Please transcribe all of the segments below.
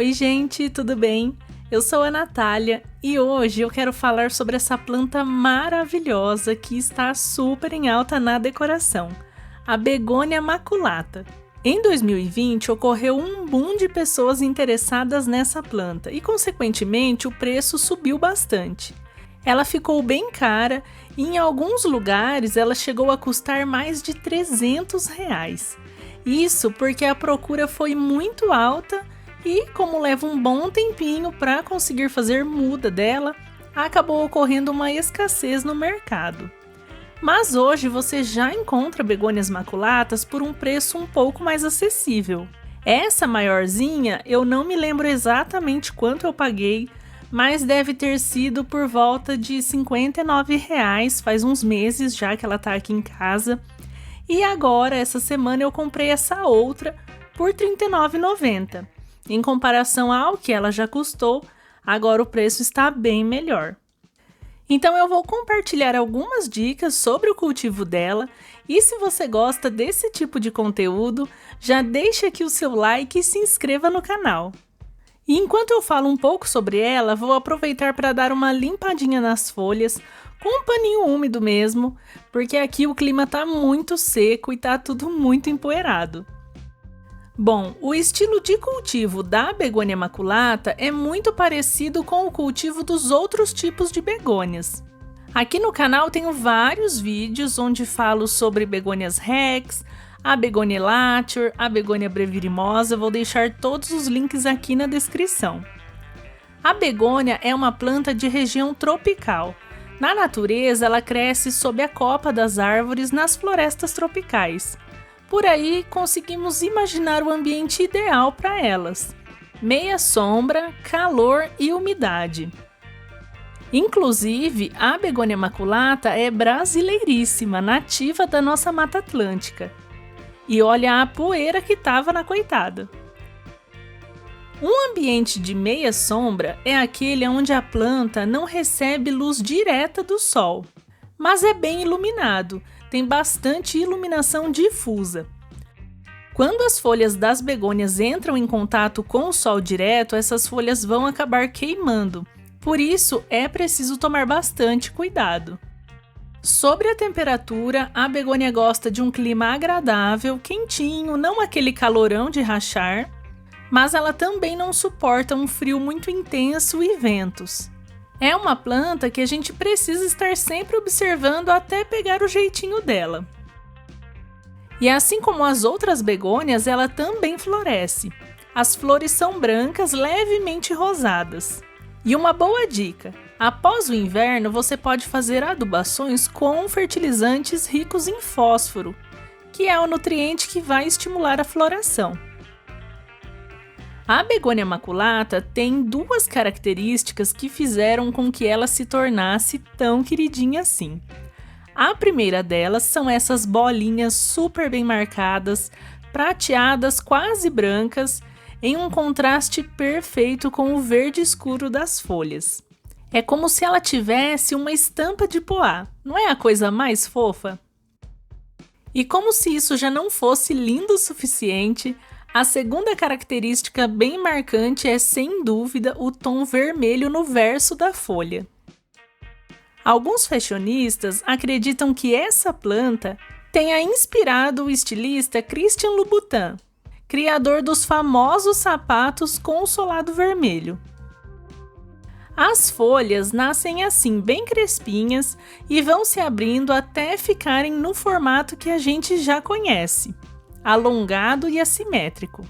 Oi gente, tudo bem? Eu sou a Natália e hoje eu quero falar sobre essa planta maravilhosa que está super em alta na decoração, a Begônia maculata. Em 2020 ocorreu um boom de pessoas interessadas nessa planta e consequentemente o preço subiu bastante. Ela ficou bem cara e em alguns lugares ela chegou a custar mais de R$ 300. Isso porque a procura foi muito alta e, como leva um bom tempinho para conseguir fazer muda dela, acabou ocorrendo uma escassez no mercado. Mas hoje você já encontra begônias maculatas por um preço um pouco mais acessível. Essa maiorzinha eu não me lembro exatamente quanto eu paguei, mas deve ter sido por volta de R$ 59, faz uns meses já que ela está aqui em casa. E agora, essa semana, eu comprei essa outra por R$ 39,90. Em comparação ao que ela já custou, agora o preço está bem melhor. Então eu vou compartilhar algumas dicas sobre o cultivo dela e se você gosta desse tipo de conteúdo, já deixa aqui o seu like e se inscreva no canal. E enquanto eu falo um pouco sobre ela, vou aproveitar para dar uma limpadinha nas folhas, com um paninho úmido mesmo, porque aqui o clima tá muito seco e tá tudo muito empoeirado. Bom, o estilo de cultivo da begônia maculata é muito parecido com o cultivo dos outros tipos de begônias. Aqui no canal tenho vários vídeos onde falo sobre begônias rex, a begônia elatior, a begônia brevirimosa, vou deixar todos os links aqui na descrição. A begônia é uma planta de região tropical. Na natureza, ela cresce sob a copa das árvores nas florestas tropicais. Por aí, conseguimos imaginar o ambiente ideal para elas. Meia sombra, calor e umidade. Inclusive, a begônia maculata é brasileiríssima, nativa da nossa Mata Atlântica. E olha a poeira que tava na coitada. Um ambiente de meia sombra é aquele onde a planta não recebe luz direta do sol, mas é bem iluminado, tem bastante iluminação difusa. Quando as folhas das begônias entram em contato com o sol direto, essas folhas vão acabar queimando, por isso é preciso tomar bastante cuidado. Sobre a temperatura, a begônia gosta de um clima agradável, quentinho, não aquele calorão de rachar, mas ela também não suporta um frio muito intenso e ventos. É uma planta que a gente precisa estar sempre observando até pegar o jeitinho dela. E assim como as outras begônias, ela também floresce. As flores são brancas, levemente rosadas. E uma boa dica: após o inverno, você pode fazer adubações com fertilizantes ricos em fósforo, que é o nutriente que vai estimular a floração. A begônia maculata tem duas características que fizeram com que ela se tornasse tão queridinha assim. A primeira delas são essas bolinhas super bem marcadas, prateadas, quase brancas, em um contraste perfeito com o verde escuro das folhas. É como se ela tivesse uma estampa de poá, não é a coisa mais fofa? E como se isso já não fosse lindo o suficiente, a segunda característica bem marcante é, sem dúvida, o tom vermelho no verso da folha. Alguns fashionistas acreditam que essa planta tenha inspirado o estilista Christian Louboutin, criador dos famosos sapatos com o solado vermelho. As folhas nascem assim, bem crespinhas, e vão se abrindo até ficarem no formato que a gente já conhece, alongado e assimétrico.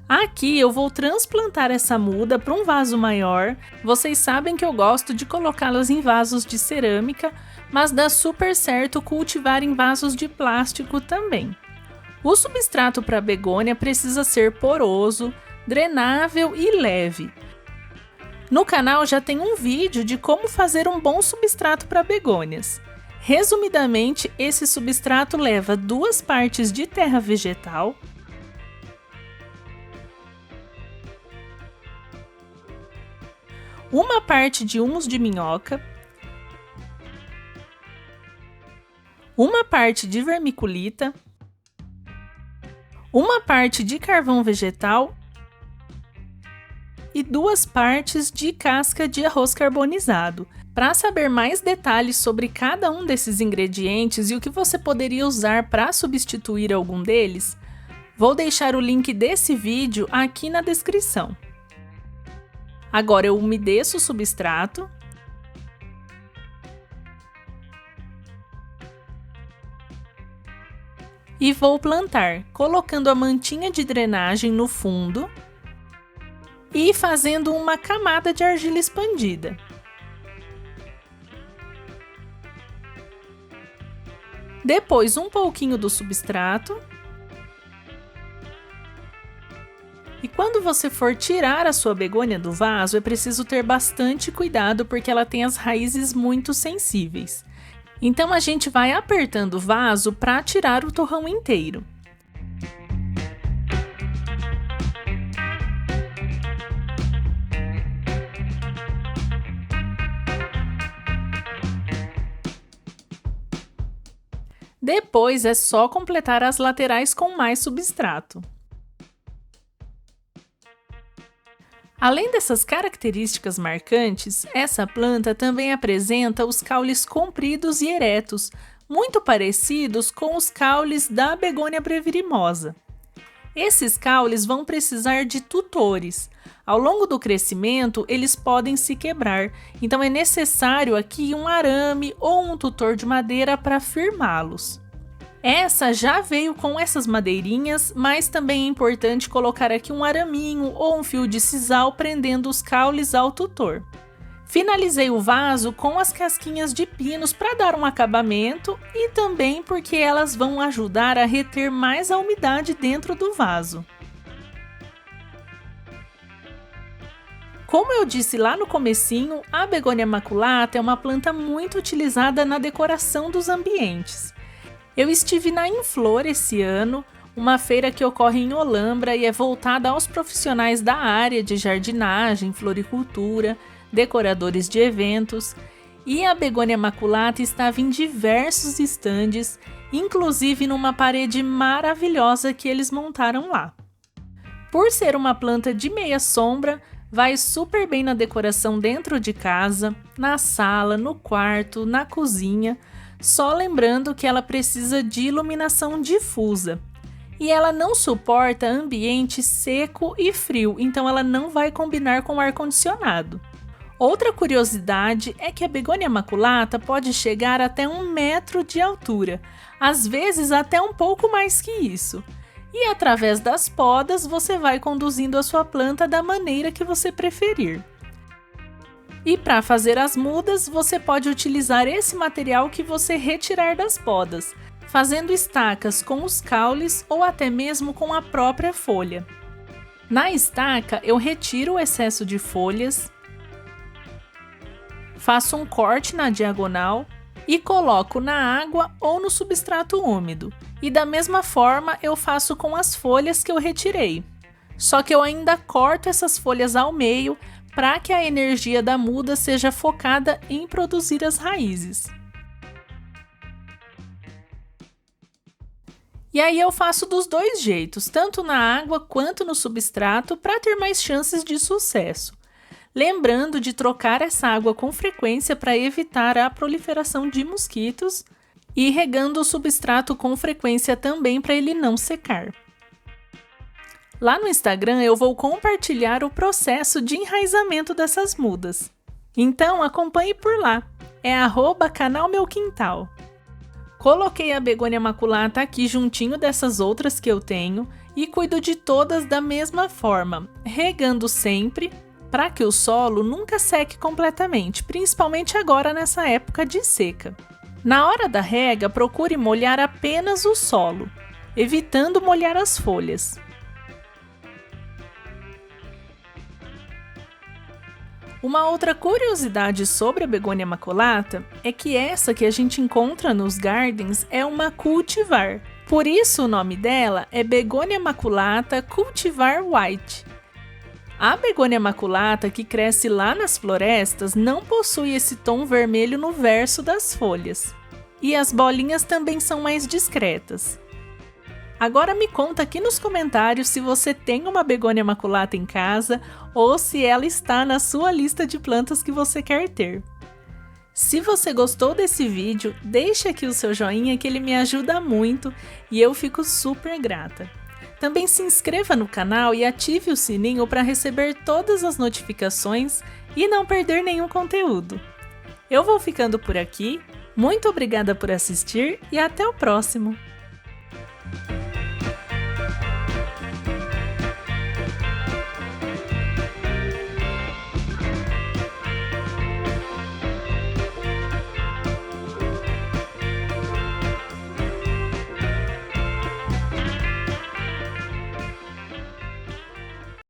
Aqui eu vou transplantar essa muda para um vaso maior. Vocês sabem que eu gosto de colocá-las em vasos de cerâmica, mas dá super certo cultivar em vasos de plástico também. O substrato para begônia precisa ser poroso, drenável e leve. No canal já tem um vídeo de como fazer um bom substrato para begônias. Resumidamente, esse substrato leva 2 partes de terra vegetal, uma parte de humus de minhoca, uma parte de vermiculita, uma parte de carvão vegetal e 2 partes de casca de arroz carbonizado. Para saber mais detalhes sobre cada um desses ingredientes e o que você poderia usar para substituir algum deles, vou deixar o link desse vídeo aqui na descrição. Agora eu umedeço o substrato. E vou plantar, colocando a mantinha de drenagem no fundo e fazendo uma camada de argila expandida. Depois um pouquinho do substrato. E quando você for tirar a sua begônia do vaso, é preciso ter bastante cuidado porque ela tem as raízes muito sensíveis. Então a gente vai apertando o vaso para tirar o torrão inteiro. Depois é só completar as laterais com mais substrato. Além dessas características marcantes, essa planta também apresenta os caules compridos e eretos, muito parecidos com os caules da begônia brevirimosa. Esses caules vão precisar de tutores. Ao longo do crescimento, eles podem se quebrar, então é necessário aqui um arame ou um tutor de madeira para firmá-los. Essa já veio com essas madeirinhas, mas também é importante colocar aqui um araminho ou um fio de sisal prendendo os caules ao tutor. Finalizei o vaso com as casquinhas de pinos para dar um acabamento e também porque elas vão ajudar a reter mais a umidade dentro do vaso. Como eu disse lá no comecinho, a begônia maculata é uma planta muito utilizada na decoração dos ambientes. Eu estive na Inflor esse ano, uma feira que ocorre em Olambra e é voltada aos profissionais da área de jardinagem, floricultura, decoradores de eventos, e a begônia maculata estava em diversos estandes, inclusive numa parede maravilhosa que eles montaram lá. Por ser uma planta de meia sombra, vai super bem na decoração dentro de casa, na sala, no quarto, na cozinha, só lembrando que ela precisa de iluminação difusa. E ela não suporta ambiente seco e frio, então ela não vai combinar com ar-condicionado. Outra curiosidade é que a begônia maculata pode chegar até 1 metro de altura, às vezes até um pouco mais que isso. E através das podas você vai conduzindo a sua planta da maneira que você preferir. E para fazer as mudas, você pode utilizar esse material que você retirar das podas, fazendo estacas com os caules ou até mesmo com a própria folha. Na estaca, eu retiro o excesso de folhas, faço um corte na diagonal e coloco na água ou no substrato úmido. E da mesma forma eu faço com as folhas que eu retirei. Só que eu ainda corto essas folhas ao meio para que a energia da muda seja focada em produzir as raízes. E aí eu faço dos dois jeitos, tanto na água quanto no substrato, para ter mais chances de sucesso. Lembrando de trocar essa água com frequência para evitar a proliferação de mosquitos e regando o substrato com frequência também para ele não secar. Lá no Instagram eu vou compartilhar o processo de enraizamento dessas mudas. Então acompanhe por lá, é @canalmeuquintal. Coloquei a begônia maculata aqui juntinho dessas outras que eu tenho e cuido de todas da mesma forma, regando sempre para que o solo nunca seque completamente, principalmente agora nessa época de seca. Na hora da rega, procure molhar apenas o solo, evitando molhar as folhas. Uma outra curiosidade sobre a begônia maculata é que essa que a gente encontra nos gardens é uma cultivar. Por isso o nome dela é Begônia maculata cultivar white. A begônia maculata que cresce lá nas florestas não possui esse tom vermelho no verso das folhas. E as bolinhas também são mais discretas. Agora me conta aqui nos comentários se você tem uma begônia maculata em casa ou se ela está na sua lista de plantas que você quer ter. Se você gostou desse vídeo, deixa aqui o seu joinha que ele me ajuda muito e eu fico super grata. Também se inscreva no canal e ative o sininho para receber todas as notificações e não perder nenhum conteúdo. Eu vou ficando por aqui, muito obrigada por assistir e até o próximo!